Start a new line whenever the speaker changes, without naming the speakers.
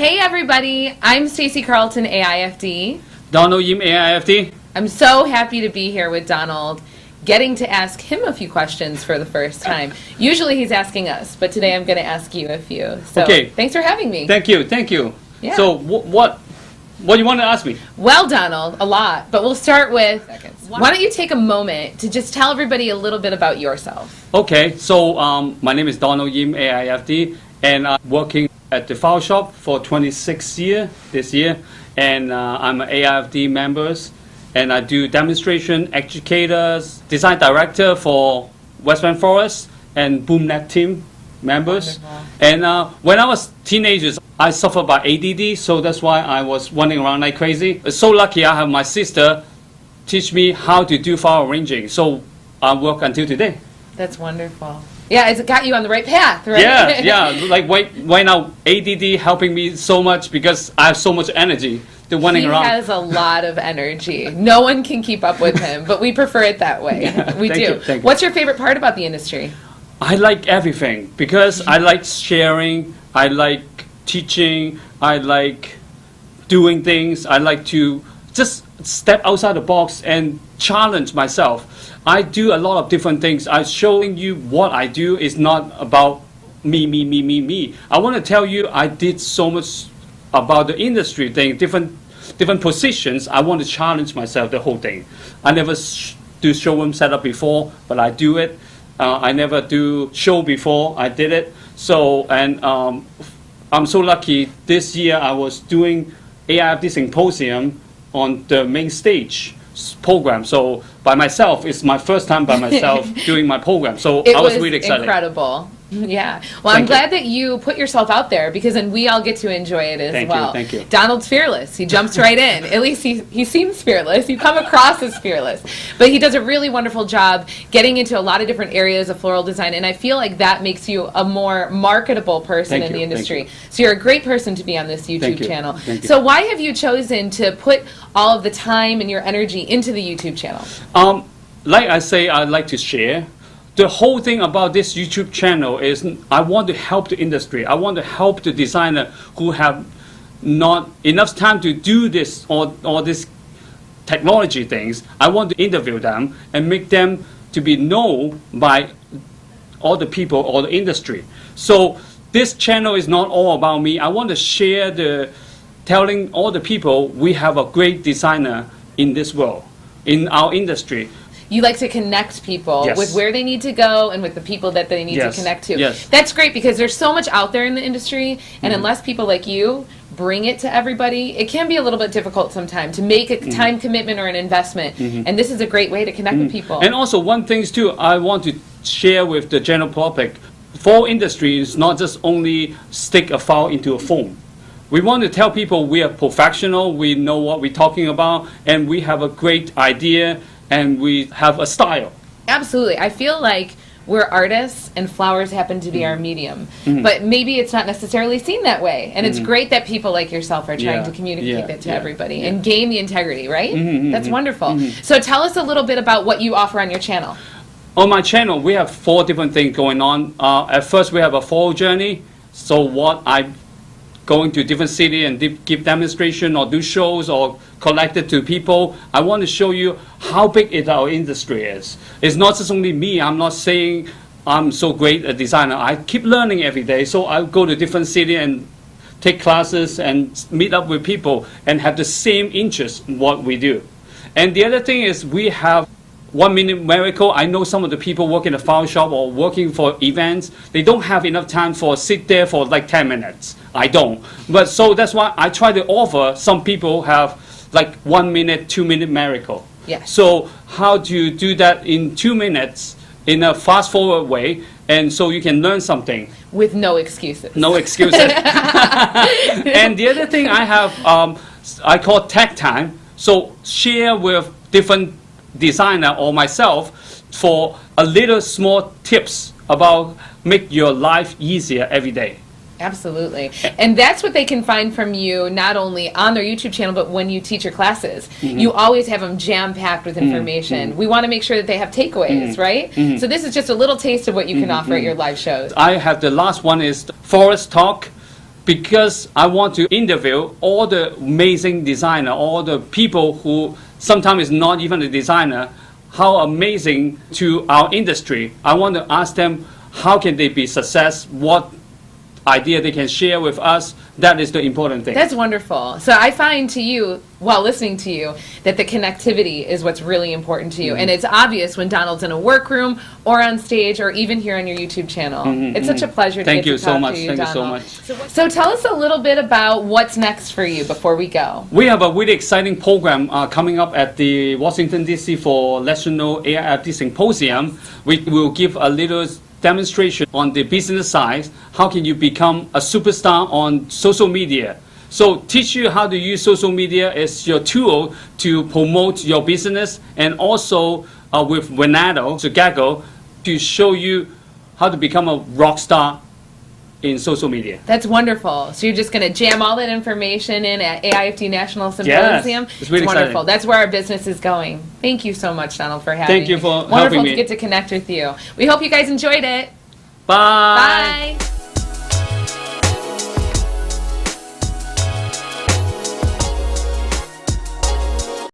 Hey everybody, I'm Stacey Carlton AIFD.
Donna AIFD.
I'm so happy to be here with Donald, getting to ask him a few questions for the first time. Usually he's asking us, but today I'm going to ask you a few. So
okay.
Thanks for having me.
Thank you.
Yeah.
So what do you want to ask me?
Well, Donald, a lot, but we'll start with, why don't you take a moment to just tell everybody a little bit about yourself?
Okay, so my name is Donald AIFD, and I'm working at the file shop for 26 years this year, and I'm an AIFD member, and I do demonstration, educators, design director for Western Florist and BoomNet team members.
Wonderful.
And when I was teenagers, I suffered by ADD, so that's why I was running around like crazy. So lucky I have my sister teach me how to do file arranging, so I work until today.
That's wonderful. Yeah, it's got you on the right path, right?
Yeah, like right now, ADD helping me so much because I have so much energy to running around.
He has a lot of energy. No one can keep up with him, but we prefer it that way.
Yeah,
we do.
Thank you.
What's your favorite part about the industry?
I like everything because I like sharing, I like teaching, I like doing things, I like to just step outside the box and challenge myself. I do a lot of different things. I'm showing you what I do is not about me. I want to tell you I did so much about the industry thing, different positions. I want to challenge myself the whole thing. I never do showroom setup before, but I do it. I never do show before, I did it. So, and I'm so lucky this year I was doing AIFD Symposium on the main stage program. So by myself, it's my first time by myself doing my program. So I was really excited.
Incredible. Yeah. Well, I'm glad that you put yourself out there because then we all get to enjoy it as well.
Thank you.
Donald's fearless. He jumps right in. At least he seems fearless. You come across as fearless. But he does a really wonderful job getting into a lot of different areas of floral design. And I feel like that makes you a more marketable person in the industry. So you're a great person to be on this YouTube channel. So why have you chosen to put all of the time and your energy into the YouTube channel?
Like I say, I like to share. The whole thing about this YouTube channel is I want to help the industry. I want to help the designer who have not enough time to do this or this technology things. I want to interview them and make them to be known by all the people or the industry. So this channel is not all about me. I want to share telling all the people we have a great designer in this world, in our industry.
You like to connect people with where they need to go and with the people that they need to connect to.
Yes.
That's great because there's so much out there in the industry, and unless people like you bring it to everybody, it can be a little bit difficult sometimes to make a time commitment or an investment. And this is a great way to connect with people.
And also one thing too, I want to share with the general public, for industry is not just only stick a file into a phone. We want to tell people we are professional, we know what we're talking about, and we have a great idea, and we have a style.
Absolutely. I feel like we're artists and flowers happen to be our medium. But maybe it's not necessarily seen that way. And it's great that people like yourself are trying to communicate that to everybody and gain the integrity, right? That's wonderful. So tell us a little bit about what you offer on your channel.
On my channel, we have 4 different things going on. At first, we have a fall journey. So what I going to different city and give demonstration or do shows or collect it to people. I want to show you how big our industry is. It's not just only me. I'm not saying I'm so great a designer. I keep learning every day. So I go to different city and take classes and meet up with people and have the same interest in what we do. And the other thing is we have 1 minute miracle. I know some of the people work in a file shop or working for events, they don't have enough time for sit there for like 10 minutes. I don't. But so that's why I try to offer some people have like 1 minute, 2 minute miracle.
Yes.
So how do you do that in 2 minutes in a fast forward way, and so you can learn something.
With no excuses.
No excuses. And the other thing I have, I call tech time. So share with different designer or myself for a little small tips about make your life easier every day.
Absolutely. And that's what they can find from you, not only on their YouTube channel, but when you teach your classes. You always have them jam-packed with information. We want to make sure that they have takeaways, right? So this is just a little taste of what you can offer at your live shows.
I have the last one is Florist Talk. because I want to interview all the amazing designer, all the people who sometimes is not even a designer, how amazing to our industry. I want to ask them how can they be success, what idea they can share with us. That is the important thing.
That's wonderful. So I find to you, while listening to you, that the connectivity is what's really important to you. And it's obvious when Donald's in a workroom or on stage or even here on your YouTube channel. It's such a pleasure to
Thank
get
you
to
so
talk
much.
to you,
Thank you so
Donald.
much.
So tell us a little bit about what's next for you before we go.
We have a really exciting program coming up at the Washington, D.C. for National AIFD Symposium. We will give a little demonstration on the business side. How can you become a superstar on social media? So teach you how to use social media as your tool to promote your business, and also with Renato Chicago to show you how to become a rock star in social media.
That's wonderful. So you're just going to jam all that information in at AIFD National Symposium?
Yes, it's really
wonderful.
exciting.
That's where our business is going. Thank you so much, Donald, for having me.
Thank you for
Wonderful
helping
to
me.
get to connect with you. We hope you guys enjoyed it.
Bye.
Bye.